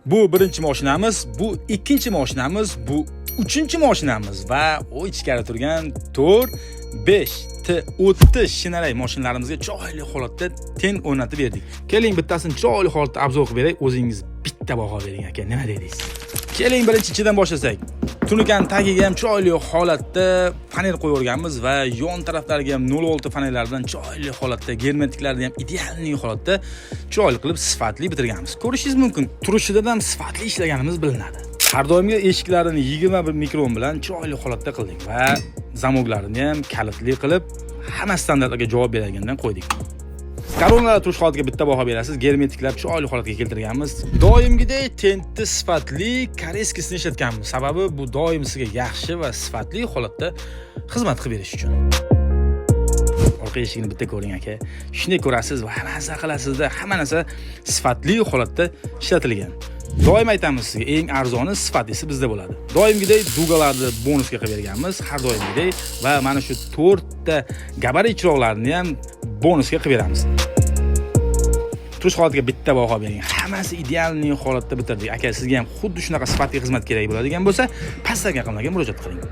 Bu birinchi mashinamiz, bu ikkinchi mashinamiz, bu uchinchi mashinamiz va o ichkarida turgan 4, 5 T30 shinalay mashinalarimizga chiroyli holatda ten o'rnatib berdik. Keling bittasini chiroyli holatda obzor qilib beray, o'zingiz bitta baho bering aka, nima dedingiz? Keling birinchidan boshlasak. Tunukan tagiga ham chiroyli holatda panel qo'yib o'rganmiz va yon taraflariga ham 06 panellardan chiroyli holatda, germetiklarni ham ideal holatda chiroyli qilib sifatli bitirganmiz. Ko'rishingiz mumkin, turishidan ham sifatli ishlaganimiz bilinadi. Har doimgi eshiklarini 21 mikron bilan chiroyli holatda qildik va zamoglarini ham kalitli qilib, hamma standartlarga javob beradigandan qo'ydik. Koronalar turish holatiga bitta baho berasiz. Germetiklar chiroyli holatga keltirganmiz. Doimgidek tenti sifatli koreyskisini ishlatganmiz. Sababi bu doim sizga yaxshi va sifatli holatda xizmat qilib berish uchun. Orqa eshigini bitta ko'ring aka. Shunday ko'rasiz va hamma narsa qilasizda, hamma narsa sifatli holatda ishlatilgan. Doim aytamiz sizga, eng arzoni sifatlisi bizda bo'ladi. Doimgidek dugalarni bonusga qilib berganmiz, har doimgidek va mana shu 4 ta gabarit chiroqlarni ham bonusga qilib beramiz. Turish holatiga bitta baho bering. Hammasi ideal holatda bitirdik. Aka, sizga ham xuddi shunaqa sifatli xizmat kerak bo'ladigan bo'lsa, pastdagi raqamlarga murojaat qiling.